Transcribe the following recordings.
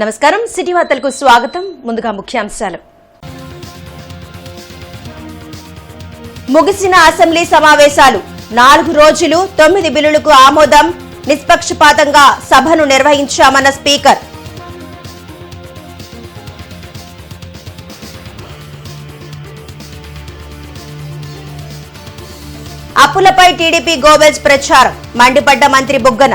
నమస్కారం, సిటీ వార్తలకు స్వాగతం. ముందుగా ముఖ్యాంశాలు. ముగిసిన అసెంబ్లీ సమావేశాలు 4 రోజులు 9 బిల్లులకు ఆమోదం. నిష్పక్షపాతంగా సభను నిర్వహించామన్న స్పీకర్. అప్పులపై టీడీపీ గోబెల్స్ ప్రచారం. మండిపడ్డ మంత్రి బుగ్గన.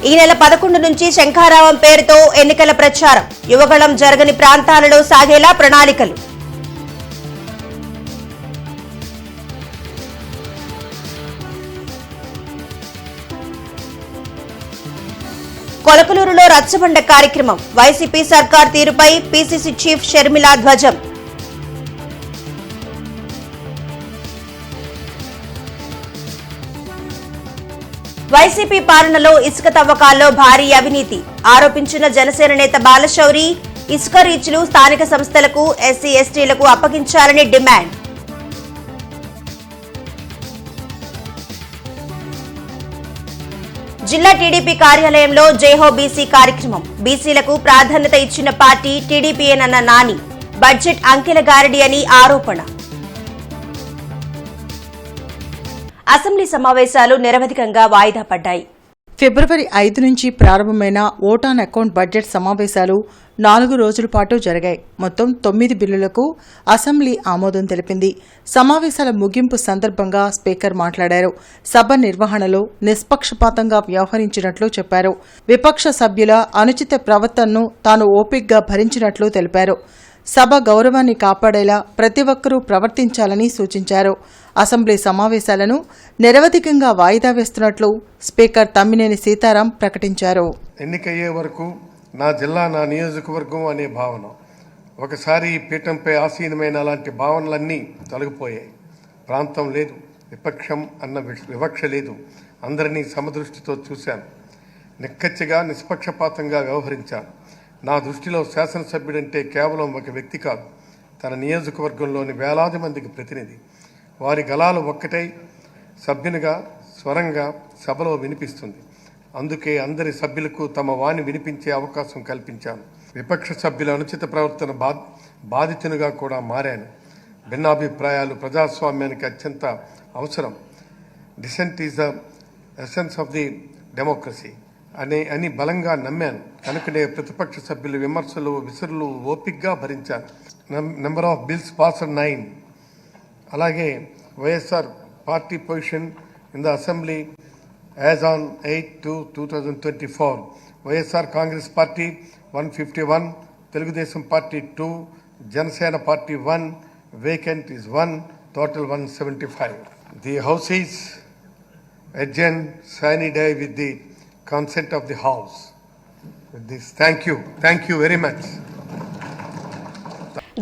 ఈ నెల 11 నుంచి శంఖారావం పేరుతో ఎన్నికల ప్రచారం. యువగళం జరగని ప్రాంతాలలో సాగేలా ప్రణాళికలు. కొలకలూరులో రచ్చబండ కార్యక్రమం. వైసీపీ సర్కార్ తీరుపై పీసీసీ చీఫ్ షర్మిల ధ్వజం. వైసీపీ పాలనలో ఇసుక తవ్వకాల్లో భారీ అవినీతి ఆరోపించిన జనసేన నేత బాలశౌరి. ఇసుక రీచ్లు స్థానిక సంస్థలకు, ఎస్సీ ఎస్టీలకు అప్పగించాలని డిమాండ్. జిల్లా టీడీపీ కార్యాలయంలో జైహో బీసీ కార్యక్రమం. బీసీలకు ప్రాధాన్యత ఇచ్చిన పార్టీ టీడీపీయేనన్న నాని. బడ్జెట్ అంకెల గారడి అని ఆరోపణ. అసెంబ్లీ సమావేశాలు నిరవధికంగా వాయిదా పడ్డాయి. ఫిబ్రవరి 5 నుంచి ప్రారంభమైన ఓట్ ఆన్ అకౌంట్ బడ్జెట్ సమావేశాలు 4 రోజుల పాటు జరిగాయి. మొత్తం 9 బిల్లులకు అసెంబ్లీ ఆమోదం తెలిపింది. సమావేశాల ముగింపు సందర్భంగా స్పీకర్ మాట్లాడారు. సభ నిర్వహణలో నిష్పక్షపాతంగా వ్యవహరించినట్లు చెప్పారు. విపక్ష సభ్యుల అనుచిత ప్రవర్తనను తాను ఓపికగా భరించినట్లు తెలిపారు. సభ గౌరవాన్ని కాపాడేలా ప్రతి ఒక్కరూ ప్రవర్తించాలని సూచించారు. అసెంబ్లీ సమావేశాలను నిరవధికంగా వాయిదా వేస్తున్నట్లు స్పీకర్ తమ్మినేని సీతారాం ప్రకటించారు. ఎన్నికయ్యే వరకు నా జిల్లా, నా నియోజకవర్గం అనే భావన, ఒకసారి ఈ పీఠంపై ఆసీనమైన అలాంటి భావనలన్నీ తొలగిపోయాయి. ప్రాంతం లేదు, విపక్షం అన్న వివక్ష లేదు. అందరినీ సమదృష్టితో చూశాను. నిక్కచ్చిగా నిష్పక్షపాతంగా వ్యవహరించాను. నా దృష్టిలో శాసనసభ్యుడంటే కేవలం ఒక వ్యక్తి కాదు, తన నియోజకవర్గంలోని వేలాది మందికి ప్రతినిధి. వారి గళాలు ఒక్కటై సభ్యునిగా స్వరంగా సభలో వినిపిస్తుంది. అందుకే అందరి సభ్యులకు తమ వాణి వినిపించే అవకాశం కల్పించాను. విపక్ష సభ్యుల అనుచిత ప్రవర్తన బాధితునిగా కూడా మారాను. భిన్నాభిప్రాయాలు ప్రజాస్వామ్యానికి అత్యంత అవసరం. Dissent is the essence of the democracy అని బలంగా నమ్మాను. కనుకనే ప్రతిపక్ష సభ్యుల విమర్శలు, విసురులు ఓపికగా భరించాను. Number of bills passed 9. అలాగే YSR party position in the assembly as on 8/2/2024. YSR Congress party 151, Telugu Desam party 2, Janasena party 1, vacant is 1, total 175. The house is adjourned sine die with the consent of the house. With this, thank you very much.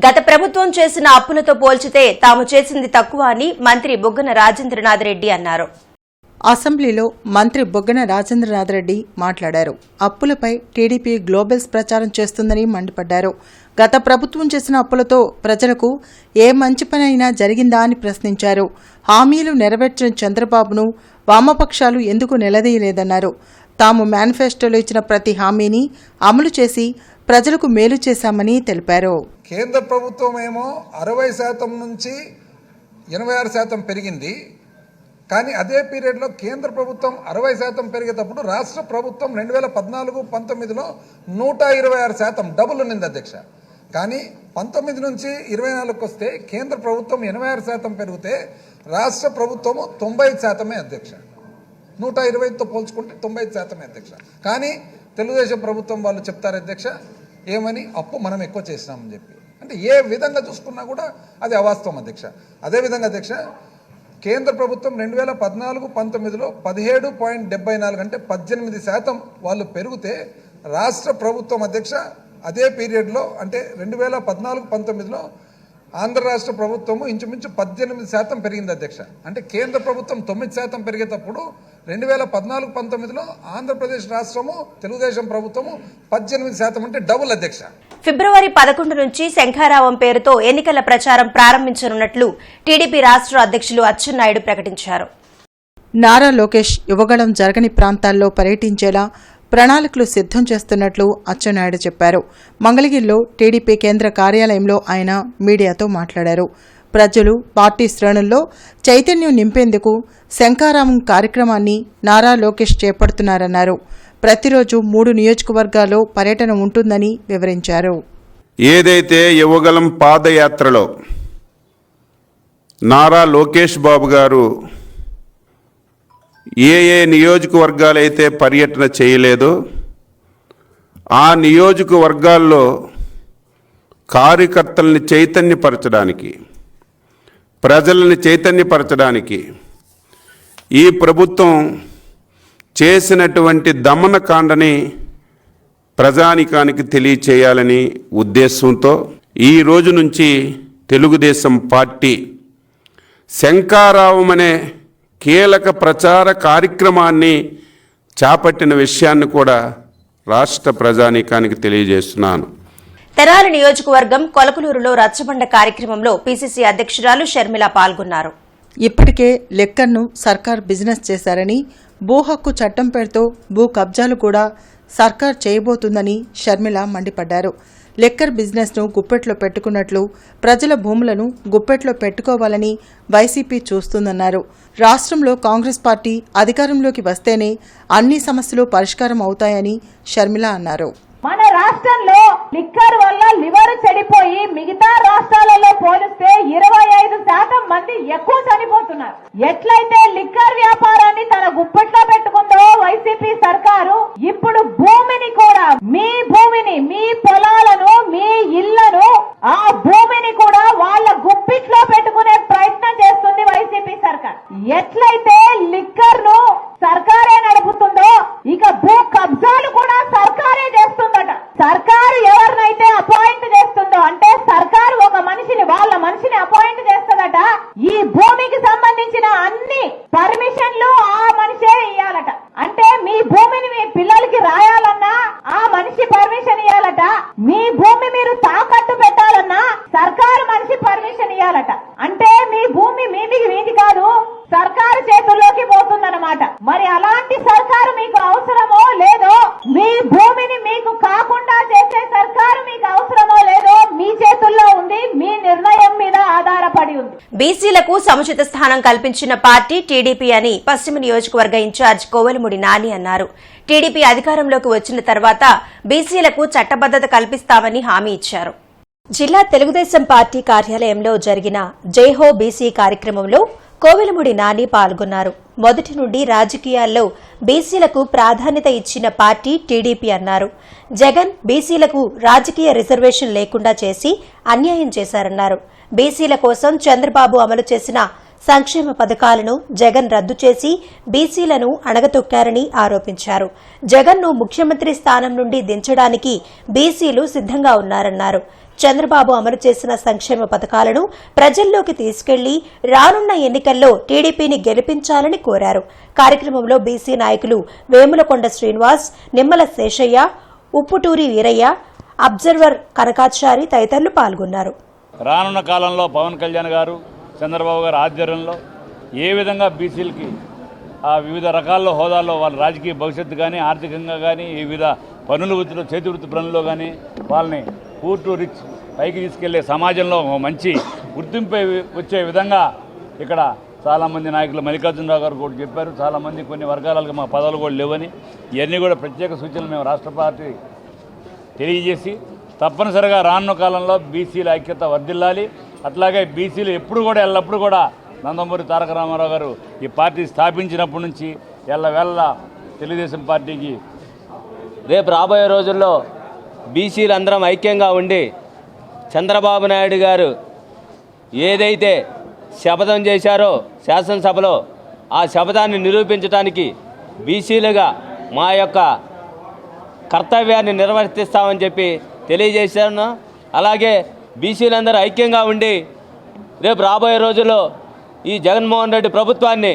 గత ప్రభుత్వం చేసిన అప్పులతో పోల్చితే తాము చేసింది తక్కువ అని మంత్రి బుగ్గన రాజేంద్రనాథ్ రెడ్డి అన్నారు. అసెంబ్లీలో మంత్రి బుగ్గన రాజేంద్రనాథ్ రెడ్డి మాట్లాడారు. అప్పులపై టీడీపీ గ్లోబల్స్ ప్రచారం చేస్తుందని మండిపడ్డారు. గత ప్రభుత్వం చేసిన అప్పులతో ప్రజలకు ఏ మంచి పనైనా జరిగిందా అని ప్రశ్నించారు. హామీలు నెరవేర్చిన చంద్రబాబును వామపక్షాలు ఎందుకు నిలదీయలేదన్నారు. తాము మేనిఫెస్టోలో ఇచ్చిన ప్రతి హామీని అమలు చేసి ప్రజలకు మేలు చేశామని తెలిపారు. కేంద్ర ప్రభుత్వం ఏమో 60% నుంచి 86% పెరిగింది. కానీ అదే పీరియడ్లో కేంద్ర ప్రభుత్వం 60% పెరిగేటప్పుడు రాష్ట్ర ప్రభుత్వం 2014-19లో 126% డబుల్ ఉన్నింది అధ్యక్ష. కానీ 19 నుంచి 24కి వస్తే కేంద్ర ప్రభుత్వం 86% పెరిగితే రాష్ట్ర ప్రభుత్వము 90% అధ్యక్ష. 120తో పోల్చుకుంటే 90% అధ్యక్ష. కానీ తెలుగుదేశం ప్రభుత్వం వాళ్ళు చెప్తారు అధ్యక్ష, ఏమని అప్పు మనం ఎక్కువ చేసినామని చెప్పి. అంటే ఏ విధంగా చూసుకున్నా కూడా అది అవాస్తవం అధ్యక్ష. అదేవిధంగా అధ్యక్ష, కేంద్ర ప్రభుత్వం 2014-19లో 17.74 అంటే 18% వాళ్ళు పెరిగితే రాష్ట్ర ప్రభుత్వం అధ్యక్ష అదే పీరియడ్లో అంటే 2014-19లో ఆంధ్ర రాష్ట్ర ప్రభుత్వము ఇంచుమించు 18% పెరిగింది అధ్యక్ష. అంటే కేంద్ర ప్రభుత్వం 9% పెరిగేటప్పుడు 2014-19లో ఆంధ్రప్రదేశ్ రాష్ట్రము తెలుగుదేశం ప్రభుత్వము 18% అంటే డబుల్ అధ్యక్ష. ఫిబ్రవరి 11 నుంచి శంఖారావం పేరుతో ఎన్నికల ప్రచారం ప్రారంభించనున్నట్లు టీడీపీ రాష్ట్ర అధ్యక్షులు అచ్చెన్నాయుడు ప్రకటించారు. నారా లోకేష్ యువగళం జరగని ప్రాంతాల్లో పర్యటించేలా ప్రణాళికలు సిద్ధం చేస్తున్నట్లు అచ్చెన్నాయుడు చెప్పారు. మంగళగిరిలో టీడీపీ కేంద్ర కార్యాలయంలో ఆయన మీడియాతో మాట్లాడారు. ప్రజలు పార్టీ శ్రేణుల్లో చైతన్యం నింపేందుకు శంఖారావం కార్యక్రమాన్ని నారా లోకేష్ చేపడుతున్నారన్నారు. ప్రతిరోజు 3 నియోజకవర్గాల్లో పర్యటన ఉంటుందని వివరించారు. ఏదైతే యువగలం పాదయాత్రలో నారా లోకేష్ బాబు గారు ఏ నియోజకవర్గాలైతే పర్యటన చేయలేదో ఆ నియోజకవర్గాల్లో కార్యకర్తల్ని చైతన్యపరచడానికి, ప్రజల్ని చైతన్యపరచడానికి ఈ ప్రభుత్వం చేసినటువంటి దమనకాండని ప్రజానికానికి తెలియచేయాలని ఉద్దేశంతో ఈ రోజు నుంచి తెలుగుదేశం పార్టీ శంఖారావం అనే కీలక ప్రచార కార్యక్రమాన్ని చేపట్టిన విషయాన్ని కూడా రాష్ట్ర ప్రజానీకానికి తెలియజేస్తున్నాను. తెనాలి నియోజకవర్గం కొలకలూరులో రచ్చబండ కార్యక్రమంలో పీసీసీ అధ్యక్షురాలు షర్మిల పాల్గొన్నారు. ఇప్పటికే లెక్కర్ను సర్కార్ బిజినెస్ చేశారని, భూ హక్కు చట్టం పేరుతో భూ కబ్జాలు కూడా సర్కార్ చేయబోతుందని షర్మిల మండిపడ్డారు. లెక్కర్ బిజినెస్ను గుప్పెట్లో పెట్టుకున్నట్లు ప్రజల భూములను గుప్పెట్లో పెట్టుకోవాలని వైసీపీ చూస్తుందన్నారు. రాష్ట్రంలో కాంగ్రెస్ పార్టీ అధికారంలోకి వస్తేనే అన్ని సమస్యలు పరిష్కారం అవుతాయని షర్మిల అన్నారు. మన రాష్ట్రంలో లిక్కర్ వల్ల లివర్ చెడిపోయి మిగతా రాష్ట్రాలలో పోలిస్తే 25% మంది ఎక్కువ చనిపోతున్నారు. ఎట్లయితే లిక్కర్ వ్యాపారాన్ని తన గుప్పెట్లో పెట్టుకుందో వైసీపీ సర్కారు, ఇప్పుడు భూమిని కూడా, మీ భూమిని, మీ పొలాలను, మీ ఇళ్లను, ఆ భూమిని కూడా వాళ్ళ గుప్పిట్లో పెట్టుకునే ప్రయత్నం చేస్తుంది వైసీపీ సర్కార్. ఎట్లయితే లిక్కర్ ను సర్కారే నడుపుతుందో ఇక భూ కబ్జాలు కూడా సర్కారే చేస్తుందట. సర్కారు ఎవరినైతే అపాయింట్ చేస్తుందో, అంటే సర్కారు ఒక మనిషిని, వాళ్ళ మనిషిని అపాయింట్ చేస్తుందట. ఈ భూమికి సంబంధించిన అన్ని పర్మిషన్లు ఆ మనిషే ఇయ్యాలట. అంటే మీ భూమిని మీ పిల్లలకి రాయాలన్నా ఆ మనిషి పర్మిషన్ ఇయ్యాలట. మీ భూమి మీరు తాకట్టు పెట్టాలన్నా సర్కారు మనిషి పర్మిషన్ ఇయ్యాలట. అంటే మీ భూమి మీది కాదు, సర్కారు చేతుల్లోకి పోతుందన్నమాట. మరి అలాంటి సర్కారు మీకు అవసరమో లేదో, మీ భూమిని మీకు కాకుండా చేసే సర్కారు మీకు అవసరమో లేదో మీ చేతుల్లో ఉంది, మీ నిర్ణయం మీద ఆధారపడి ఉంది. బీసీలకు సముచిత స్థానం కల్పించిన పార్టీ టీడీపీ అని పశ్చిమ నియోజకవర్గ ఇన్ఛార్జ్ కోవెలముడి నాని అన్నారు. టీడీపీ అధికారంలోకి వచ్చిన తర్వాత బీసీలకు చట్టబద్దత కల్పిస్తామని హామీ ఇచ్చారు. జిల్లా తెలుగుదేశం పార్టీ కార్యాలయంలో జరిగిన జైహో బీసీ కార్యక్రమంలో కోవెలముడి నాని పాల్గొన్నారు. మొదటి నుండి రాజకీయాల్లో బీసీలకు ప్రాధాన్యత ఇచ్చిన పార్టీ టీడీపీ అన్నారు. జగన్ బీసీలకు రాజకీయ రిజర్వేషన్ లేకుండా చేసి అన్యాయం చేశారన్నారు. బీసీల కోసం చంద్రబాబు అమలు చేసిన సంక్షేమ పథకాలను జగన్ రద్దు చేసి బీసీలను అణగతొక్కారని ఆరోపించారు. జగన్ను ముఖ్యమంత్రి స్థానం నుండి దించడానికి బీసీలు సిద్ధంగా ఉన్నారన్నారు. చంద్రబాబు అమలు చేసిన సంక్షేమ పథకాలను ప్రజల్లోకి తీసుకెళ్లి రానున్న ఎన్నికల్లో టీడీపీని గెలిపించాలని కోరారు. కార్యక్రమంలో బీసీ నాయకులు వేములకొండ శ్రీనివాస్, నిమ్మల శేషయ్య, ఉప్పుటూరి వీరయ్య, అబ్జర్వర్ కనకాచారి తదితరులు పాల్గొన్నారు. రానున్న కాలంలో పవన్ కళ్యాణ్ గారు, చంద్రబాబు గారు ఆధ్వర్యంలో ఏ విధంగా బీసీలకి వివిధ రకాల హోదాల్లో వాళ్ళ రాజకీయ భవిష్యత్తు కానీ, ఆర్థికంగా కానీ, వివిధ పనుల వృత్తిలో, చేతి వృత్తి పనుల్లో కానీ వాళ్ళని పూర్ టు రిచ్ పైకి తీసుకెళ్లే సమాజంలో మంచి గుర్తింపు వచ్చే విధంగా ఇక్కడ చాలామంది నాయకులు, మల్లికార్జునరావు గారు కూడా చెప్పారు, చాలామంది కొన్ని వర్గాలకు మా పదవులు కూడా లేవని, ఇవన్నీ కూడా ప్రత్యేక సూచనలు మేము రాష్ట్ర పార్టీ తెలియజేసి తప్పనిసరిగా రానున్న కాలంలో బీసీల ఐక్యత వర్ధిల్లాలి. అట్లాగే బీసీలు ఎప్పుడు కూడా ఎల్లప్పుడూ కూడా నందమూరి తారక రామారావు గారు ఈ పార్టీ స్థాపించినప్పటి నుంచి ఎల్లవేళ తెలుగుదేశం పార్టీకి రేపు రాబోయే రోజుల్లో బీసీలు అందరం ఐక్యంగా ఉండి చంద్రబాబు నాయుడు గారు ఏదైతే శపథం చేశారో శాసనసభలో ఆ శపథాన్ని నిరూపించడానికి బీసీలుగా మా యొక్క కర్తవ్యాన్ని నిర్వర్తిస్తామని చెప్పి తెలియజేశాను. అలాగే బీసీలందరూ ఐక్యంగా ఉండి రేపు రాబోయే రోజుల్లో ఈ జగన్మోహన్ రెడ్డి ప్రభుత్వాన్ని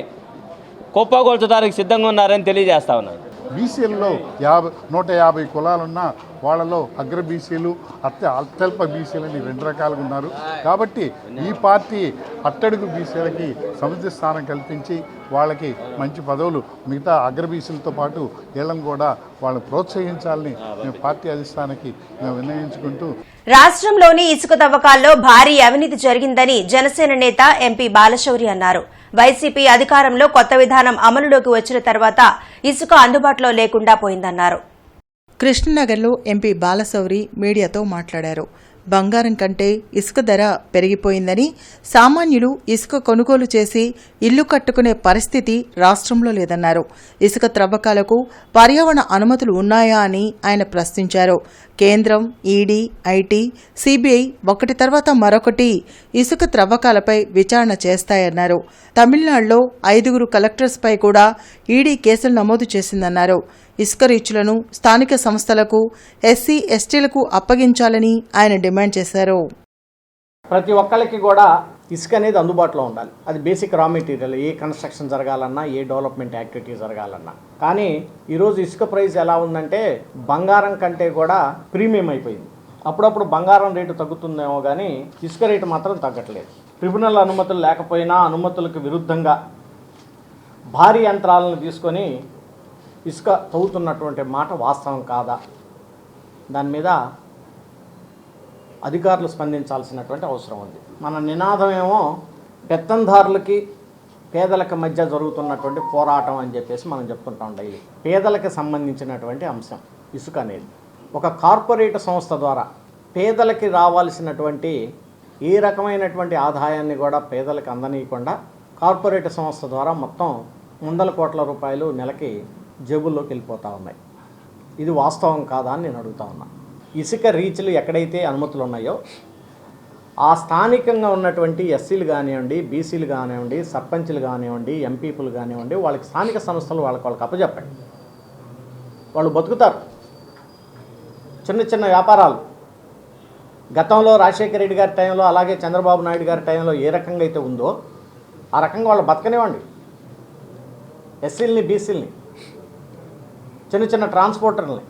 కుప్పగొల్చడానికి సిద్ధంగా ఉన్నారని తెలియజేస్తా ఉన్నాను. బీసీలలో 150 కులాలున్నా వాళ్ళలో అగ్ర బీసీలు అత్యల్ప బీసీలని 2 రకాలుగా ఉన్నారు. కాబట్టి ఈ పార్టీ అట్టడుగు బీసీలకి సముచిత స్థానం కల్పించి వాళ్ళకి మంచి పదవులు మిగతా అగ్ర బీసీలతో పాటు వీళ్ళని కూడా వాళ్ళని ప్రోత్సహించాలని మేము పార్టీ అధిష్టానానికి మేము నిర్ణయించుకుంటూ రాష్ట్రంలోని ఇసుక తవ్వకాల్లో భారీ అవినీతి జరిగిందని జనసేన నేత ఎంపీ బాలశౌరి అన్నారు. వైసీపీ అధికారంలో కొత్త విధానం అమలులోకి వచ్చిన తర్వాత ఇసుక అందుబాటులో లేకుండా పోయిందన్నారు. కృష్ణనగర్లో ఎంపీ బాలశౌరి మీడియాతో మాట్లాడారు. బంగారం కంటే ఇసుక ధర పెరిగిపోయిందని, సామాన్యులు ఇసుక కొనుగోలు చేసి ఇల్లు కట్టుకునే పరిస్థితి రాష్ట్రంలో లేదన్నారు. ఇసుక త్రవ్వకాలకు పర్యావరణ అనుమతులు ఉన్నాయా అని ఆయన ప్రశ్నించారు. కేంద్రం, ఈడీ, ఐటీ, సిబిఐ ఒకటి తర్వాత మరొకటి ఇసుక త్రవ్వకాలపై విచారణ చేస్తాయన్నారు. తమిళనాడులో 5 కలెక్టర్స్పై కూడా ఈడీ కేసులు నమోదు చేసిందన్నారు. ఇసుక రీచ్లను స్థానిక సంస్థలకు, ఎస్సీ ఎస్టీలకు అప్పగించాలని ఆయన డిమాండ్ చేశారు. ప్రతి ఒక్కరికి కూడా ఇసుక అనేది అందుబాటులో ఉండాలి. అది బేసిక్ రా మెటీరియల్. ఏ కన్స్ట్రక్షన్ జరగాలన్నా, ఏ డెవలప్మెంట్ యాక్టివిటీ జరగాలన్నా. కానీ ఈరోజు ఇసుక ప్రైస్ ఎలా ఉందంటే బంగారం కంటే కూడా ప్రీమియం అయిపోయింది. అప్పుడప్పుడు బంగారం రేటు తగ్గుతుందేమో కానీ ఇసుక రేటు మాత్రం తగ్గట్లేదు. ట్రిబ్యునల్ అనుమతులు లేకపోయినా అనుమతులకు విరుద్ధంగా భారీ యంత్రాలను తీసుకొని ఇసుక తవ్వుతున్నటువంటి మాట వాస్తవం కాదా? దాని మీద అధికారులు స్పందించాల్సినటువంటి అవసరం ఉంది. మన నినాదం ఏమో పెత్తందారులకి పేదలకు మధ్య జరుగుతున్నటువంటి పోరాటం అని చెప్పేసి మనం చెప్తుంటాం డైలీ. పేదలకు సంబంధించినటువంటి అంశం ఇసుక అనేది. ఒక కార్పొరేట్ సంస్థ ద్వారా పేదలకి రావాల్సినటువంటి ఏ రకమైనటువంటి ఆదాయాన్ని కూడా పేదలకు అందనీయకుండా కార్పొరేట్ సంస్థ ద్వారా మొత్తం 100 కోట్ల రూపాయలు నెలకి జేబుల్లోకి వెళ్ళిపోతూ ఉన్నాయి. ఇది వాస్తవం కాదా అని నేను అడుగుతా ఉన్నా. ఇసుక రీచ్లు ఎక్కడైతే అనుమతులు ఉన్నాయో ఆ స్థానికంగా ఉన్నటువంటి ఎస్సీలు కానివ్వండి, బీసీలు కానివ్వండి, సర్పంచ్లు కానివ్వండి, ఎంపీపులు కానివ్వండి, వాళ్ళకి స్థానిక సంస్థలు వాళ్ళకి అప్పచెప్పండి. వాళ్ళు బతుకుతారు. చిన్న చిన్న వ్యాపారాలు గతంలో రాజశేఖర రెడ్డి గారి టైంలో, అలాగే చంద్రబాబు నాయుడు గారి టైంలో ఏ రకంగా అయితే ఉందో ఆ రకంగా వాళ్ళు బతకనివ్వండి. ఎస్సీలని, బీసీలని, చిన్న చిన్న ట్రాన్స్పోర్టర్లని.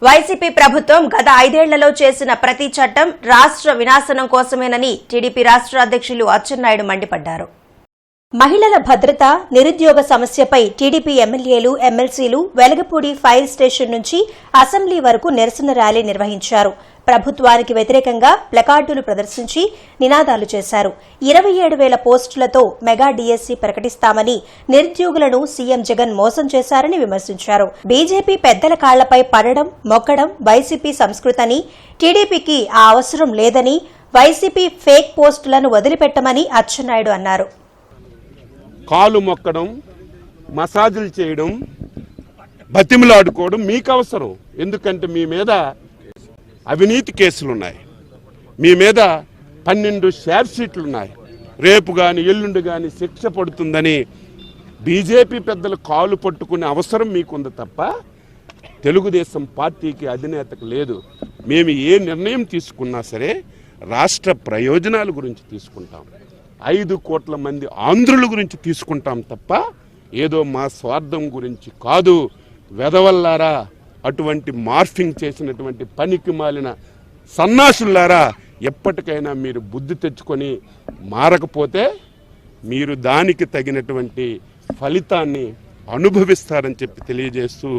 వైసీపీ ప్రభుత్వం గత 5 ఏళ్లలో చేసిన ప్రతి చట్టం రాష్ట్ర వినాశనం కోసమేనని టీడీపీ రాష్ట్ర అధ్యక్షులు అచ్చెన్నాయుడు మండిపడ్డారు. మహిళల భద్రత, నిరుద్యోగ సమస్యపై టీడీపీ ఎమ్మెల్యేలు, ఎమ్మెల్సీలు వెలగపూడి ఫైర్ స్టేషన్ నుంచి అసెంబ్లీ వరకు నిరసన ర్యాలీ నిర్వహించారు. ప్రభుత్వానికి వ్యతిరేకంగా ప్లకార్డులు ప్రదర్శించి నినాదాలు చేశారు. 27,000 పోస్టులతో మెగా డీఎస్సీ ప్రకటిస్తామని నిరుద్యోగులను సీఎం జగన్ మోసం చేశారని విమర్శించారు. బీజేపీ పెద్దల కాళ్లపై పడడం, మొక్కడం వైసీపీ సంస్కృతని, టీడీపీకి ఆ అవసరం లేదని, వైసీపీ ఫేక్ పోస్టులను వదిలిపెట్టమని అచ్చెన్నాయుడు అన్నారు. కాలు మొక్కడం, మసాజులు చేయడం, బతిమలాడుకోవడం మీకు అవసరం. ఎందుకంటే మీ మీద అవినీతి కేసులున్నాయి, మీ మీద 12 షార్ట్ షీట్లున్నాయి. రేపు కానీ ఎల్లుండి కానీ శిక్ష పడుతుందని బీజేపీ పెద్దలు కాలు పట్టుకునే అవసరం మీకుంది తప్ప తెలుగుదేశం పార్టీకి అధినేతకు లేదు. మేము ఏ నిర్ణయం తీసుకున్నా సరే రాష్ట్ర ప్రయోజనాల గురించి తీసుకుంటాం. 5 కోట్ల మంది ఆంధ్రుల గురించి తీసుకుంటాం తప్ప ఏదో మా స్వార్థం గురించి కాదు. వెదవల్లారా, అటువంటి మార్ఫింగ్ చేసినటువంటి పనికి మాలిన సన్నాసులారా, ఎప్పటికైనా మీరు బుద్ధి తెచ్చుకొని మారకపోతే మీరు దానికి తగినటువంటి ఫలితాన్ని అనుభవిస్తారని చెప్పి తెలియజేస్తూ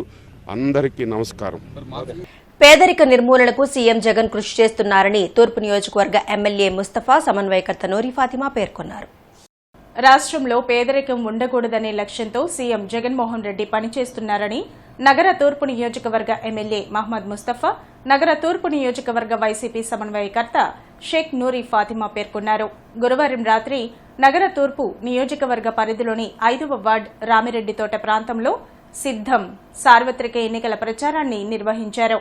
అందరికీ నమస్కారం. పేదరిక నిర్మూలనకు సీఎం జగన్ కృషి చేస్తున్నారని తూర్పు నియోజకవర్గ ఎమ్మెల్యే ముస్తఫా సమన్వయకర్త నూరి ఫాతిమా పేర్కొన్నారు. రాష్ట్రంలో పేదరికం ఉండకూడదనే లక్ష్యంతో సీఎం జగన్మోహన్ రెడ్డి పనిచేస్తున్నారని నగర తూర్పు నియోజకవర్గ ఎమ్మెల్యే మహ్మద్ ముస్తఫా, నగర తూర్పు నియోజకవర్గ వైసీపీ సమన్వయకర్త షేక్ నూరి ఫాతిమా పేర్కొన్నారు. గురువారం రాత్రి నగర తూర్పు నియోజకవర్గ పరిధిలోని 5వ వార్డు రామిరెడ్డితోట ప్రాంతంలో సిద్దం సార్వత్రిక ఎన్నికల ప్రచారాన్ని నిర్వహించారు.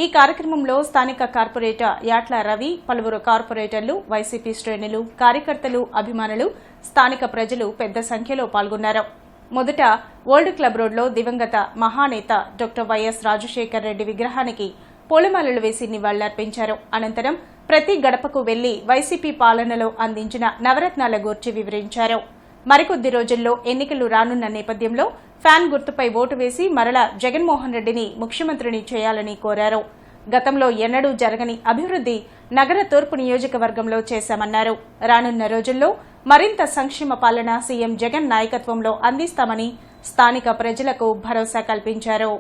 ఈ కార్యక్రమంలో స్థానిక కార్పొరేటర్ యాట్ల రవి, పలువురు కార్పొరేటర్లు, వైసీపీ శ్రేణులు, కార్యకర్తలు, అభిమానులు, స్థానిక ప్రజలు పెద్ద సంఖ్యలో పాల్గొన్నారు. మొదట ఓల్డ్ క్లబ్ రోడ్లో దివంగత మహానేత డాక్టర్ వైఎస్ రాజశేఖర్ రెడ్డి విగ్రహానికి పూలమాలలు వేసి నివాళులర్పించారు. అనంతరం ప్రతి గడపకు వెళ్లి వైసీపీ పాలనలో అందించిన నవరత్నాల గూర్చి వివరించారు. మరికొద్ది రోజుల్లో ఎన్నికలు రానున్న నేపథ్యంలో ఫ్యాన్ గుర్తుపై ఓటు వేసి మరలా జగన్మోహన్ రెడ్డిని ముఖ్యమంత్రిని చేయాలని కోరారు. గతంలో ఎన్నడూ జరగని అభివృద్ధి నగర తూర్పు నియోజకవర్గంలో చేశామన్నారు. రానున్న రోజుల్లో మరింత సంక్షేమ పాలన సీఎం జగన్ నాయకత్వంలో అందిస్తామని స్థానిక ప్రజలకు భరోసా కల్పించారు.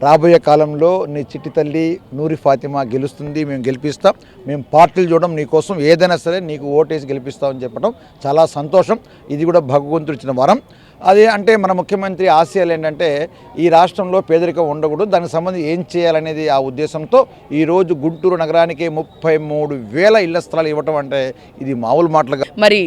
రాబోయే కాలంలో నీ చిట్టి తల్లి నూరి ఫాతిమా గెలుస్తుంది, మేము గెలిపిస్తాం, మేము పార్టీలు చూడడం నీకోసం ఏదైనా సరే నీకు ఓటేసి గెలిపిస్తామని చెప్పడం చాలా సంతోషం. ఇది కూడా భగవంతుడు ఇచ్చిన వరం. అదే అంటే మన ముఖ్యమంత్రి ఆశయాలు ఏంటంటే ఈ రాష్ట్రంలో పేదరికం ఉండకూడదు, దానికి సంబంధించి ఏం చేయాలనేది ఆ ఉద్దేశంతో ఈరోజు గుంటూరు నగరానికి 33,000 ఇళ్ల స్థలాలు ఇవ్వటం అంటే ఇది మామూలు మాటలుగా. మరి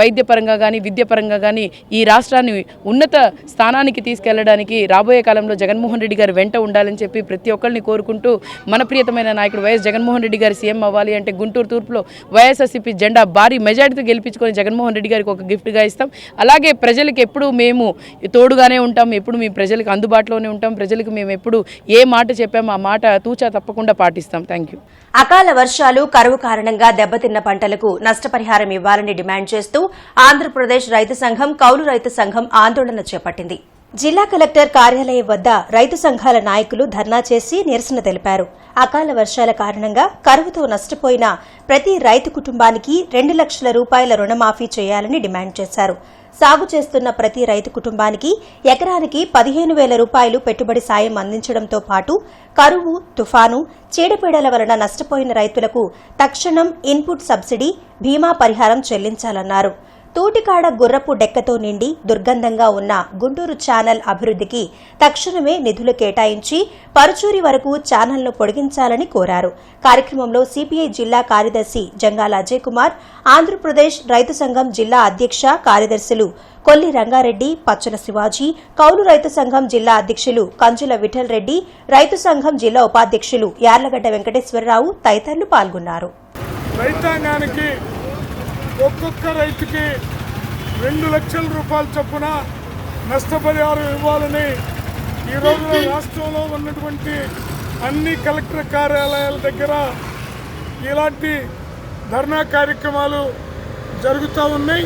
వైద్యపరంగా కానీ విద్యాపరంగా కానీ ఈ రాష్ట్రాన్ని ఉన్నత స్థానానికి తీసుకెళ్లడానికి రాబోయే కాలంలో జగన్మోహన్ రెడ్డి గారు వెంట ఉండాలని చెప్పి ప్రతి ఒక్కరిని కోరుకుంటూ మన ప్రియతమైన నాయకుడు వైఎస్ జగన్మోహన్ రెడ్డి గారు సీఎం అవ్వాలి అంటే గుంటూరు తూర్పులో వైఎస్ఆర్సీపీ జెండా భారీ మెజారిటీతో గెలిపించుకొని జగన్మోహన్ రెడ్డి గారికి ఒక గిఫ్ట్గా ఇస్తాం. అలాగే ప్రజలకు ఎప్పుడు మేము తోడుగానే ఉంటాం, ఎప్పుడు మీ ప్రజలకు అందుబాటులోనే ఉంటాం. ప్రజలకు మేము ఎప్పుడు ఏ మాట చెప్పామో ఆ మాట తూచా తప్పకుండా పాటిస్తాం. Thank you. అకాల వర్షాలు, కరువు కారణంగా దెబ్బతిన్న పంటలకు నష్టపరిహారం ఇవ్వాలని డిమాండ్ చేస్తూ ఆంధ్రప్రదేశ్ రైతు సంఘం, కౌలు రైతు సంఘం ఆందోళన చేపట్టింది. జిల్లా కలెక్టర్ కార్యాలయం వద్ద రైతు సంఘాల నాయకులు ధర్నా చేసి నిరసన తెలిపారు. అకాల వర్షాల కారణంగా కరువుతో నష్టపోయిన ప్రతి రైతు కుటుంబానికి 2 లక్షల రూపాయల రుణమాఫీ చేయాలని డిమాండ్ చేశారు. సాగు చేస్తున్న ప్రతి రైతు కుటుంబానికి ఎకరానికి 15,000 రూపాయలు పెట్టుబడి సాయం అందించడంతో పాటు కరువు, తుఫాను, చీడపీడల వలన నష్టపోయిన రైతులకు తక్షణం ఇన్పుట్ సబ్సిడీ, బీమా పరిహారం చెల్లించాలన్నారు. తూటికాడ గుర్రపు డెక్కతో నిండి దుర్గంధంగా ఉన్న గుంటూరు ఛానల్ అభివృద్ధికి తక్షణమే నిధులు కేటాయించి పరుచూరి వరకు ఛానల్ను పొడిగించాలని కోరారు. కార్యక్రమంలో సిపిఐ జిల్లా కార్యదర్శి జంగాల అజయ్ కుమార్, ఆంధ్రప్రదేశ్ రైతు సంఘం జిల్లా అధ్యక్ష కార్యదర్శులు కొల్లి రంగారెడ్డి, పచ్చల శివాజీ, కౌలు రైతు సంఘం జిల్లా అధ్యక్షులు కంజుల విఠల్ రెడ్డి, రైతు సంఘం జిల్లా ఉపాధ్యక్షులు యార్లగడ్డ వెంకటేశ్వరరావు తదితరులు పాల్గొన్నారు. రైతాంగానికి ఒక్కొక్క రైతుకి 2 లక్షల రూపాయల చొప్పున నష్టపరిహారం ఇవ్వాలని ఈరోజు రాష్ట్రంలో ఉన్నటువంటి అన్ని కలెక్టర్ కార్యాలయాల దగ్గర ఇలాంటి ధర్నా కార్యక్రమాలు జరుగుతూ ఉన్నాయి.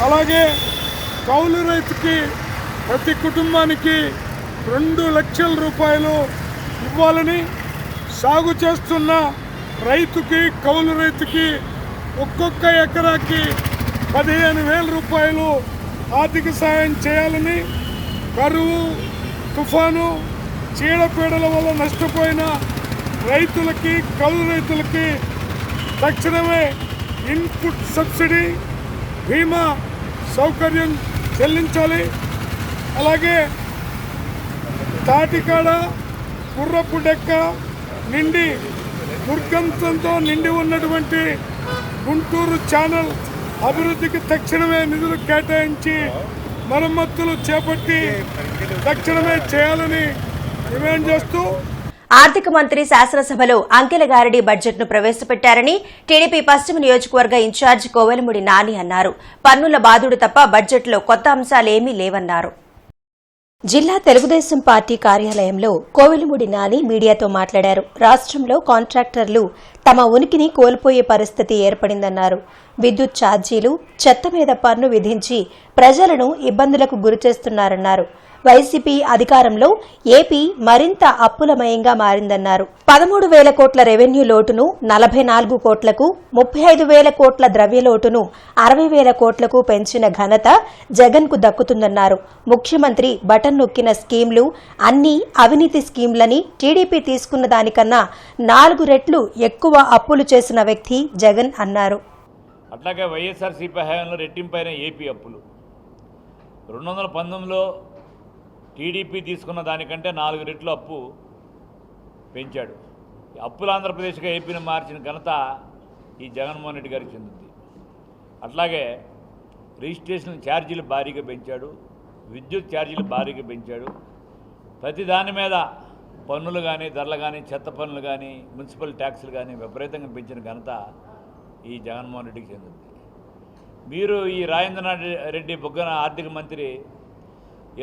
అలాగే కౌలు రైతుకి ప్రతి కుటుంబానికి 2 లక్షల రూపాయలు ఇవ్వాలని, సాగు చేస్తున్న రైతుకి, కౌలు రైతుకి ఒక్కొక్క ఎకరాకి 15,000 రూపాయలు ఆర్థిక సాయం చేయాలని, కరువు, తుఫాను, చీడపీడల వల్ల నష్టపోయిన రైతులకి, కౌలు రైతులకి తక్షణమే ఇన్పుట్ సబ్సిడీ, బీమా సౌకర్యం చెల్లించాలి. అలాగే తాటికాడ గుర్రపు డెక్క నిండి దుర్గంధంతో నిండి ఉన్నటువంటి గుంటూరు ఛానల్ అభివృద్ధికి తక్షణమే నిధులు కేటాయించి మరమ్మతులు చేపట్టి తక్షణమే చేయాలని డిమాండ్ చేస్తూ ఆర్థిక మంత్రి శాసనసభలో అంకెల గారడి బడ్జెట్ను ప్రవేశపెట్టారని టీడీపీ పశ్చిమ నియోజకవర్గ ఇన్ఛార్జ్ కోవెలముడి నాని అన్నారు. పన్నుల బాదుడు తప్ప బడ్జెట్లో కొత్త అంశాలేమీ లేవన్నారు. జిల్లా తెలుగుదేశం పార్టీ కార్యాలయంలో కోవెలముడి నాని మీడియాతో మాట్లాడారు. రాష్ట్రంలో కాంట్రాక్టర్లు తమ ఉనికిని కోల్పోయే పరిస్థితి ఏర్పడిందన్నారు. విద్యుత్ ఛార్జీలు, చెత్త మీద పన్ను విధించి ప్రజలను ఇబ్బందులకు గురిచేస్తున్నారన్నారు. వైసీపీ అధికారంలో ఏపీ మరింత అప్పులమయంగా మారిందన్నారు. 13,000 కోట్ల రెవెన్యూ లోటును 44 కోట్లకు, 35,000 కోట్ల ద్రవ్య లోటును 60,000 కోట్లకు పెంచిన ఘనత జగన్ కు దక్కుతుందన్నారు. ముఖ్యమంత్రి బటన్ నొక్కిన స్కీంలు అన్ని అవినీతి స్కీంలని, టీడీపీ తీసుకున్న దానికన్నా 4 రెట్లు ఎక్కువ అప్పులు చేసిన వ్యక్తి జగన్ అన్నారు. అట్లాగే వైఎస్ఆర్సీపీ హయాంలో రెట్టింపైన ఏపీ అప్పులు 2019లో టీడీపీ తీసుకున్న దానికంటే 4 రెట్లు అప్పు పెంచాడు. అప్పులు ఆంధ్రప్రదేశ్గా ఏపీని మార్చిన ఘనత ఈ జగన్మోహన్ రెడ్డి గారికి చెందింది. అట్లాగే రిజిస్ట్రేషన్ ఛార్జీలు భారీగా పెంచాడు, విద్యుత్ ఛార్జీలు భారీగా పెంచాడు. ప్రతి దాని మీద పన్నులు కానీ, ధరలు కానీ, చెత్త పన్నులు కానీ, మున్సిపల్ ట్యాక్సులు కానీ విపరీతంగా పెంచిన ఘనత ఈ జగన్మోహన్ రెడ్డికి చెందింది. మీరు ఈ రాజేంద్రనాథ్ రెడ్డి బొగ్గన ఆర్థిక మంత్రి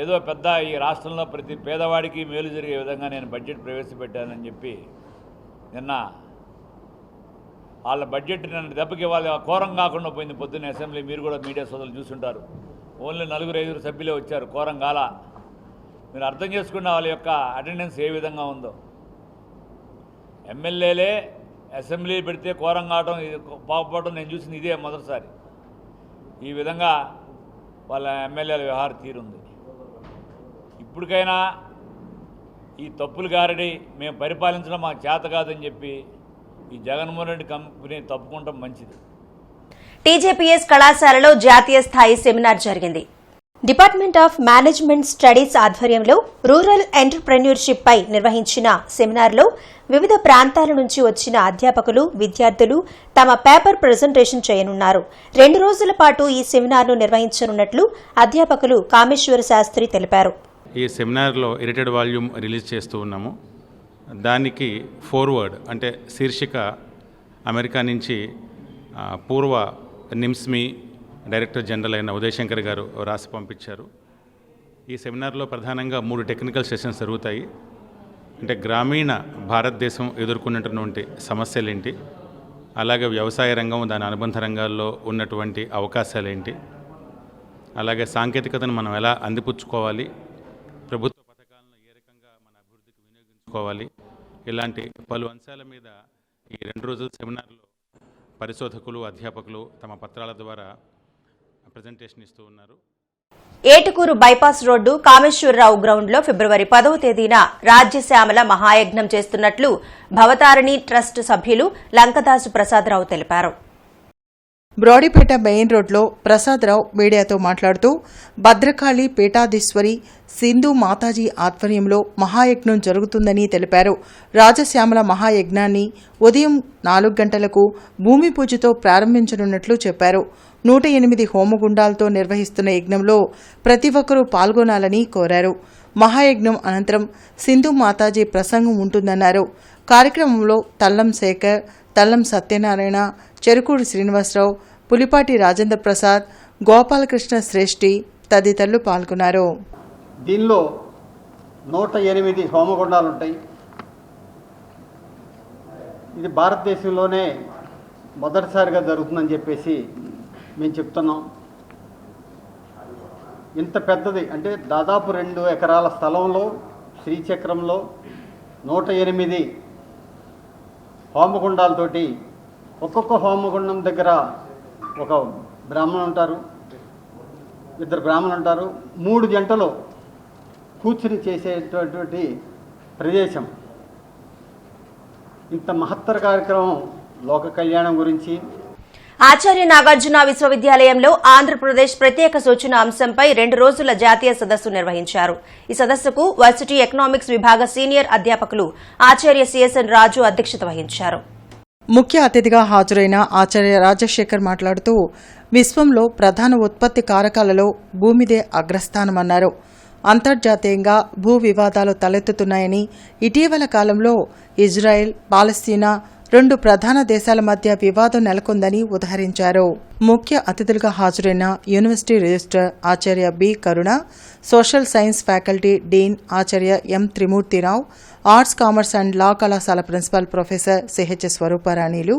ఏదో పెద్ద ఈ రాష్ట్రంలో ప్రతి పేదవాడికి మేలు జరిగే విధంగా నేను బడ్జెట్ ప్రవేశపెట్టానని చెప్పి నిన్న వాళ్ళ బడ్జెట్ నన్ను దెబ్బకి వాళ్ళు కోరం కాకుండా పోయింది. పొద్దున్న అసెంబ్లీ మీరు కూడా మీడియా సోదరులు చూస్తుంటారు. ఓన్లీ 4-5 సభ్యులే వచ్చారు, కోరం కాల. మీరు అర్థం చేసుకున్న వాళ్ళ యొక్క అటెండెన్స్ ఏ విధంగా ఉందో. ఎమ్మెల్యేలే అసెంబ్లీ పెడితే కోరం కావడం పాకపోవడం నేను చూసింది ఇదే మొదటిసారి. ఈ విధంగా వాళ్ళ ఎమ్మెల్యేల వ్యవహార తీరుంది. ఇప్పటికైనా ఈ తప్పులు గారడి మేము పరిపాలించడం మాకు చేత కాదని చెప్పి ఈ జగన్మోహన్ రెడ్డి కంపెనీ తప్పుకుంటాం మంచిది. టీజేపీఎస్ కళాశాలలో జాతీయ స్థాయి సెమినార్ జరిగింది. డిపార్ట్మెంట్ ఆఫ్ మేనేజ్మెంట్ స్టడీస్ ఆధ్వర్యంలో రూరల్ ఎంటర్ప్రెన్యూర్షిప్ పై నిర్వహించిన సెమినార్లో వివిధ ప్రాంతాల నుంచి వచ్చిన అధ్యాపకులు, విద్యార్థులు తమ పేపర్ ప్రజెంటేషన్ చేయనున్నారు. 2 రోజుల పాటు ఈ సెమినార్ను నిర్వహించనున్నట్లు అధ్యాపకులు కామేశ్వర శాస్త్రి తెలిపారు. ఈ సెమినార్లో ఎడిటెడ్ వాల్యూమ్ రిలీజ్ చేస్తూ ఉన్నాము. దానికి ఫోర్వర్డ్ అంటే శీర్షిక అమెరికా నుంచి పూర్వ నిమ్స్మీ డైరెక్టర్ జనరల్ అయిన ఉదయశంకర్ గారు రాసి పంపించారు. ఈ సెమినార్లో ప్రధానంగా 3 టెక్నికల్ సెషన్స్ జరుగుతాయి. అంటే గ్రామీణ భారతదేశం ఎదుర్కొన్నటువంటి సమస్యలేంటి, అలాగే వ్యవసాయ రంగం దాని అనుబంధ రంగాల్లో ఉన్నటువంటి అవకాశాలేంటి, అలాగే సాంకేతికతను మనం ఎలా అందిపుచ్చుకోవాలి, ప్రభుత్వ పథకాలను ఏ రకంగా మన అభివృద్ధికి వినియోగించుకోవాలి, ఇలాంటి పలు అంశాల మీద ఈ 2 రోజుల సెమినార్లో పరిశోధకులు, అధ్యాపకులు తమ పత్రాల ద్వారా ప్రజెంటేషన్ ఇస్తూ ఉన్నారు. ఏటుకూరు బైపాస్ రోడ్డు కామేశ్వరరావు గ్రౌండ్లో ఫిబ్రవరి 10వ తేదీన రాజ్యశ్యామల మహాయజ్ఞం చేస్తున్నట్లు భవతారిణి ట్రస్ట్ సభ్యులు లంకదాసు ప్రసాదరావు తెలిపారు. బ్రాడీపేట మెయిన్ రోడ్లో ప్రసాదరావు మీడియాతో మాట్లాడుతూ భద్రకాళి పీఠాధీశ్వరి సింధు మాతాజీ ఆధ్వర్యంలో మహాయజ్ఞం జరుగుతుందని తెలిపారు. రాజశ్యామల మహాయజ్ఞాన్ని ఉదయం 4 గంటలకు భూమి పూజతో ప్రారంభించనున్నట్లు చెప్పారు. 108 హోమగుండాలతో నిర్వహిస్తున్న యజ్ఞంలో ప్రతి ఒక్కరూ పాల్గొనాలని కోరారు. మహాయజ్ఞం అనంతరం సింధు మాతాజీ ప్రసంగం ఉంటుందన్నారు. కార్యక్రమంలో తల్లం శేఖర్, తల్లం సత్యనారాయణ, చెరుకూరు శ్రీనివాసరావు, పులిపాటి రాజేంద్ర ప్రసాద్, గోపాలకృష్ణ శ్రేష్ఠి తదితరులు పాల్గొన్నారు. దీనిలో 108 హోమగుండాలు ఉంటాయి. ఇది భారతదేశంలోనే మొదటిసారిగా జరుగుతుందని చెప్పేసి మేము చెప్తున్నాం. ఇంత పెద్దది అంటే దాదాపు 2 ఎకరాల స్థలంలో శ్రీచక్రంలో 108 హోమగుండాలతోటి ఒక్కొక్క హోమగుండం దగ్గర ఒక బ్రాహ్మణులు ఉంటారు, 2 బ్రాహ్మణులు ఉంటారు. 3 జంటలు కూర్చుని చేసేటటువంటి ప్రదేశం. ఇంత మహత్తర కార్యక్రమం లోక కళ్యాణం గురించి. ఆచార్య నాగార్జున విశ్వవిద్యాలయంలో ఆంధ్రప్రదేశ్ ప్రత్యేక సూచన అంశంపై 2 రోజుల జాతీయ సదస్సు నిర్వహించారు. ఈ సదస్సుకు వర్సిటీ ఎకనామిక్స్ విభాగ సీనియర్ అధ్యాపకులు ఆచార్య సిఎస్ఎన్ రాజు అధ్యక్షత వహించారు. ముఖ్య అతిథిగా హాజరైన ఆచార్య రాజశేఖర్ మాట్లాడుతూ విశ్వంలో ప్రధాన ఉత్పత్తి కారకాలలో భూమిదే అగ్రస్థానమన్నారు. అంతర్జాతీయంగా భూ వివాదాలు తలెత్తుతున్నాయని, ఇటీవల కాలంలో ఇజ్రాయెల్, పాలస్తీనా 2 ప్రధాన దేశాల మధ్య వివాదం నెలకొందని ఉదహరించారు. ముఖ్య అతిథులుగా హాజరైన యూనివర్సిటీ రిజిస్ట్రార్ ఆచార్య B Karuna, social science faculty dean ఆచార్య M Trimurthy Rao, arts, commerce and law కళాశాల ప్రిన్సిపల్ ప్రొఫెసర్ సిహెచ్ స్వరూపారాణిలు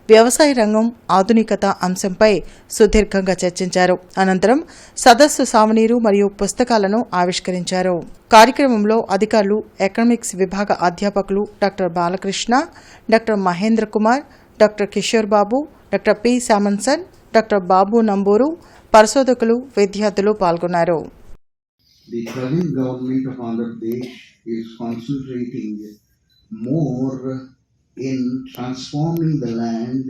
వ్యవసాయ రంగం ఆధునికత అంశంపై సుదీర్ఘంగా చర్చించారు. అనంతరం సదస్సు సావనీరు మరియు పుస్తకాలను ఆవిష్కరించారు. కార్యక్రమంలో అధికారులు, ఎకనామిక్స్ విభాగ అధ్యాపకులు doctor Balakrishna, doctor Mahendra Kumar, doctor Kishore Babu, doctor P Samanson, doctor Babu Namburu, పరిశోధకులు, విద్యార్థులు పాల్గొన్నారు. The present government of Andhra Pradesh is concentrating more in transforming the land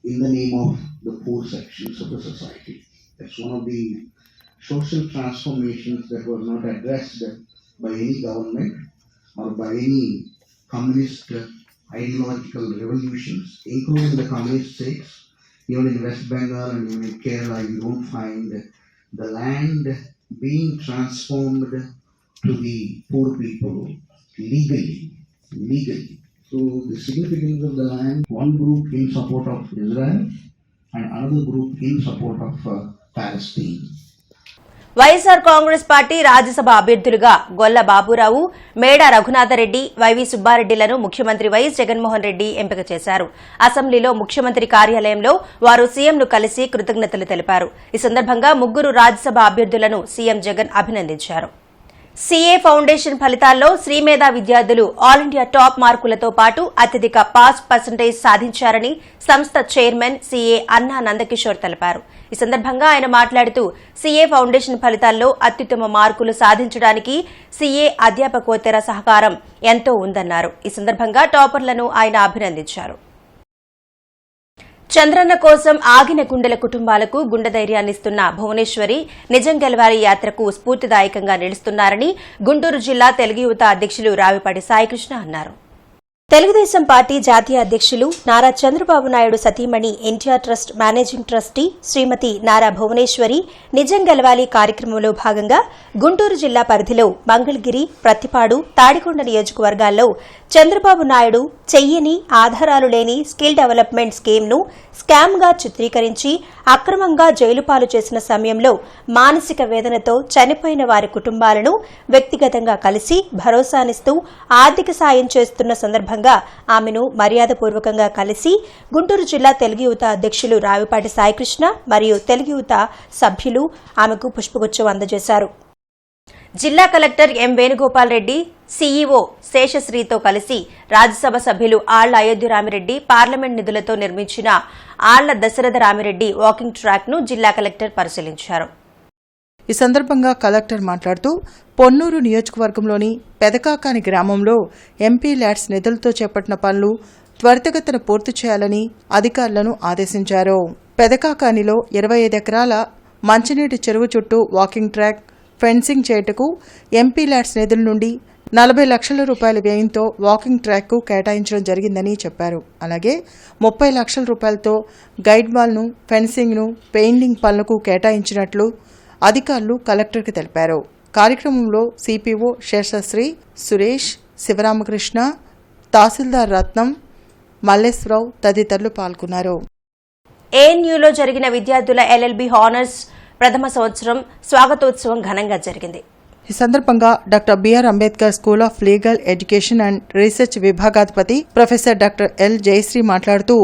in the name of the poor sections of the society. That's one of the social transformations that was not addressed by any government or by any communist ideological revolutions, including the communist states. Even in West Bengal and even in Kerala, you don't find the land being transformed to the poor people legally. So the significance of the land, one group in support of Israel and another group in support of Palestine. YSR Congress party Rajya Sabha అభ్యర్థులుగా గొల్ల బాబురావు, మేడ Raghunatha Reddy, YV సుబ్బారెడ్డిలను ముఖ్యమంత్రి YS Jaganmohan Reddy ఎంపిక చేశారు. అసెంబ్లీలో ముఖ్యమంత్రి కార్యాలయంలో వారు సీఎంను కలిసి కృతజ్ఞతలు తెలిపారు. ఈ సందర్భంగా ముగ్గురు రాజ్యసభ అభ్యర్థులను సీఎం జగన్ అభినందించారు. సీఏ ఫౌండేషన్ ఫలితాల్లో శ్రీమేధ విద్యార్థులు ఆల్ ఇండియా టాప్ మార్కులతో పాటు అత్యధిక పాస్ పర్సంటేజ్ సాధించారని సంస్థ చైర్మన్ సీఏ అన్నా నందకిషోర్ తెలిపారు. ఈ సందర్భంగా ఆయన మాట్లాడుతూ సీఏ ఫౌండేషన్ ఫలితాల్లో అత్యుత్తమ మార్కులు సాధించడానికి సీఏ అధ్యాపకోత్తర సహకారం ఎంతో ఉందన్నారు. ఈ సందర్భంగా టాపర్లను ఆయన అభినందించారు. చంద్రన్న కోసం ఆగిన గుండెల కుటుంబాలకు గుండె ధైర్యాన్నిస్తున్న భువనేశ్వరి నిజం గెలవాలి యాత్రకు స్ఫూర్తిదాయకంగా నిలుస్తున్నారని గుంటూరు జిల్లా తెలుగు యువత అధ్యక్షులు రావిపాటి సాయికృష్ణ అన్నారు. తెలుగుదేశం పార్టీ జాతీయ అధ్యక్షులు నారా చంద్రబాబు నాయుడు సతీమణి ఎన్టీఆర్ ట్రస్ట్ మేనేజింగ్ ట్రస్టీ శ్రీమతి నారా భువనేశ్వరి నిజం గెలవాలి కార్యక్రమంలో భాగంగా గుంటూరు జిల్లా పరిధిలో మంగళగిరి, ప్రత్తిపాడు, తాడికొండ నియోజకవర్గాల్లో చంద్రబాబు నాయుడు చెయ్యని, ఆధారాలు లేని స్కిల్ డెవలప్మెంట్ స్కీమ్ను స్కామ్గా చిత్రీకరించి అక్రమంగా జైలు పాలు చేసిన సమయంలో మానసిక వేదనతో చనిపోయిన వారి కుటుంబాలను వ్యక్తిగతంగా కలిసి భరోసానిస్తూ ఆర్థిక సాయం చేస్తున్న సందర్భంగా ఆమెను మర్యాదపూర్వకంగా కలిసి గుంటూరు జిల్లా తెలుగు యువత అధ్యక్షులు రావిపాటి సాయికృష్ణ మరియు తెలుగు యువత సభ్యులు ఆమెకు పుష్పగుచ్చం అందజేశారు. జిల్లా collector M Venugopal Reddy, CEO శేషశ్రీతో కలిసి రాజ్యసభ సభ్యులు ఆళ్ల అయోధ్య రామిరెడ్డి పార్లమెంట్ నిధులతో నిర్మించిన ఆళ్ల దశరథ రామిరెడ్డి వాకింగ్ ట్రాక్ ను జిల్లా కలెక్టర్ పరిశీలించారు. ఈ సందర్భంగా కలెక్టర్ మాట్లాడుతూ పొన్నూరు నియోజకవర్గంలోని పెదకాకాని గ్రామంలో ఎంపీ ల్యాడ్స్ నిధులతో చేపట్టిన పనులు త్వరితగతిన పూర్తి చేయాలని అధికారులను ఆదేశించారు. పెదకాకానిలో 25 ఎకరాల మంచినీటి చెరువు చుట్టూ వాకింగ్ ట్రాక్, ఫెన్సింగ్ చేయుటకు ఎంపీ ల్యాడ్స్ నిధుల నుండి 40 లక్షల రూపాయల వ్యయంతో వాకింగ్ ట్రాక్కు కేటాయించడం జరిగిందని చెప్పారు. అలాగే 30 లక్షల రూపాయలతో గైడ్ వాల్ను, ఫెన్సింగ్ను, పెయింటింగ్ పనులకు కేటాయించినట్లు అధికారులు కలెక్టర్కి తెలిపారు. కార్యక్రమంలో సిపిఓ శేషశ్రీ, సురేష్, శివరామకృష్ణ, తహసీల్దార్ రత్నం, మల్లేశ్వరరావు తదితరులు పాల్గొన్నారు. ఏఎన్యూలో జరిగిన విద్యార్థుల ఎల్ఎల్బి హానర్స్ ప్రథమ సంవత్సరం స్వాగతోత్సవం ఘనంగా జరిగింది. ఈ సందర్భంగా doctor BR Ambedkar school of legal education and research విభాగాధిపతి ప్రొఫెసర్ డాక్టర్ ఎల్ జయశ్రీ మాట్లాడుతూ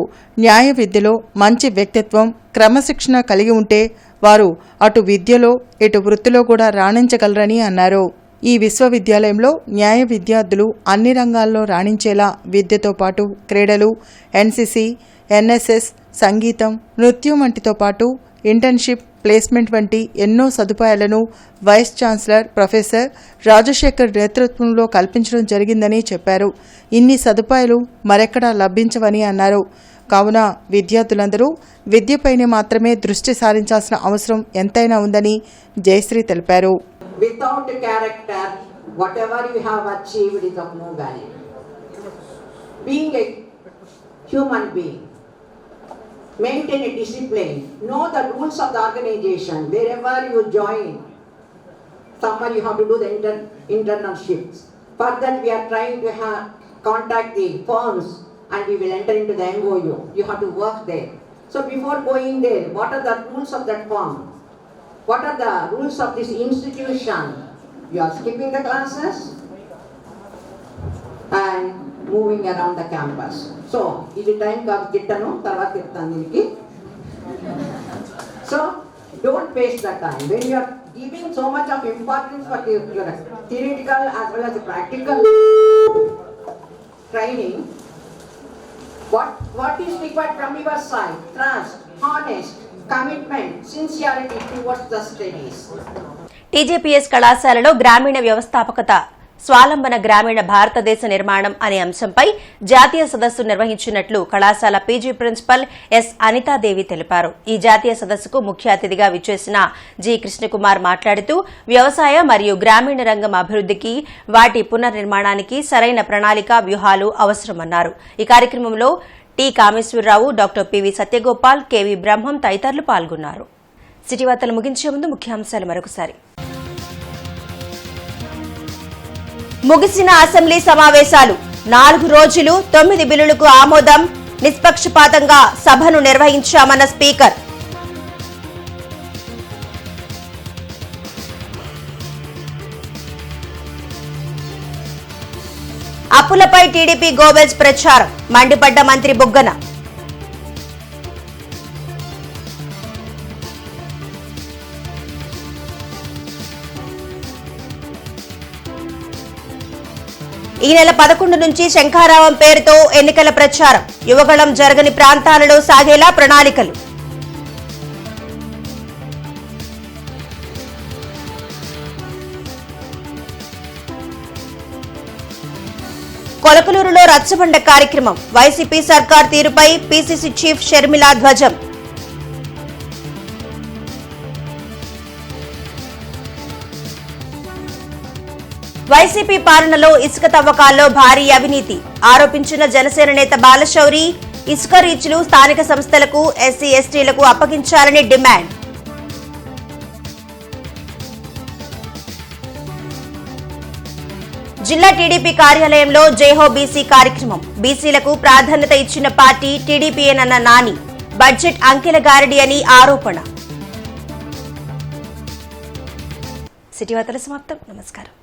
న్యాయ విద్యలో మంచి వ్యక్తిత్వం, క్రమశిక్షణ కలిగి ఉంటే వారు అటు విద్యలో ఇటు వృత్తిలో కూడా రాణించగలరని అన్నారు. ఈ విశ్వవిద్యాలయంలో న్యాయ విద్యార్థులు అన్ని రంగాల్లో రాణించేలా విద్యతో పాటు క్రీడలు, ఎన్సీసీ, ఎన్ఎస్ఎస్, సంగీతం, నృత్యం వంటితో పాటు ఇంటర్న్షిప్, ప్లేస్మెంట్ వంటి ఎన్నో సదుపాయాలను వైస్ ఛాన్సలర్ ప్రొఫెసర్ రాజశేఖర్ నేతృత్వంలో కల్పించడం జరిగిందని చెప్పారు. ఇన్ని సదుపాయాలు మరెక్కడా లభించవని అన్నారు. కావున విద్యార్థులందరూ విద్యపైనే మాత్రమే దృష్టి సారించాల్సిన అవసరం ఎంతైనా ఉందని జయశ్రీ తెలిపారు. Without character, whatever you have achieved is of no value. Being a human being, maintain a discipline, know the rules of the organization. Wherever you join, somewhere you have to do the internal shifts. For that we are trying to contact the firms and we will enter into the MOU. You have to work there. So before going there, what are the rules of that firm? What are the rules of this institution? You are skipping the classes and moving around the campus. So, ఇది time కాదు గిట్టను తర్వాత చెప్తాను దీనికి. So, don't waste the time. When you are giving so much of importance for your theoretical as well as the practical training, what is required from your side? Trust, honest, commitment, sincerity towards the studies. TJPS కళాశాలలో గ్రామీణ వ్యవస్థాపకత, స్వాలంబన గ్రామీణ భారతదేశ నిర్మాణం అనే అంశంపై జాతీయ సదస్సు నిర్వహించినట్లు కళాశాల పీజీ ప్రిన్సిపల్ ఎస్ అనితాదేవి తెలిపారు. ఈ జాతీయ సదస్సుకు ముఖ్య అతిథిగా విచ్చేసిన జి కృష్ణకుమార్ మాట్లాడుతూ వ్యవసాయ మరియు గ్రామీణ రంగం అభివృద్ధికి, వాటి పునర్నిర్మాణానికి సరైన ప్రణాళిక, వ్యూహాలు అవసరమన్నారు. ఈ కార్యక్రమంలో T Kameswararao, doctor PV Satyagopal, KV Brahmam తదితరులు పాల్గొన్నారు. సిటీ వార్తలు ముగించే ముందు ముఖ్యాంశాలు మరొకసారి. ముగిసిన అసెంబ్లీ సమావేశాలు, 4 రోజులు 9 బిల్లులకు ఆమోదం, నిష్పక్షపాతంగా సభను నిర్వహించామన్న స్పీకర్. అప్పులపై టీడీపీ గోబెల్స్ ప్రచారం మండిపడ్డ మంత్రి బుగ్గన. ఈ నెల 11 నుంచి శంఖారావం పేరుతో ఎన్నికల ప్రచారం యువగళం జరగని ప్రాంతాలలో సాగేలా ప్రణాళికలు. కొలకలూరులో రచ్చబండ కార్యక్రమం వైసీపీ సర్కార్ తీరుపై పీసీసీ చీఫ్ షర్మిల ధ్వజం. వైసీపీ పాలనలో ఇసుక తవ్వకాల్లో భారీ అవినీతి ఆరోపించిన జనసేన నేత బాలశౌరి ఇసుక రీచ్లు స్థానిక సంస్థలకు ఎస్సీ ఎస్టీలకు అప్పగించాలని డిమాండ్. జిల్లా టీడీపీ కార్యాలయంలో జైహో బీసీ కార్యక్రమం బీసీలకు ప్రాధాన్యత ఇచ్చిన పార్టీ టీడీపీయేనన్న నాని బడ్జెట్ అంకెల గారడి అని ఆరోపణ. సిటీ వార్తల సమాప్తం. నమస్కారం.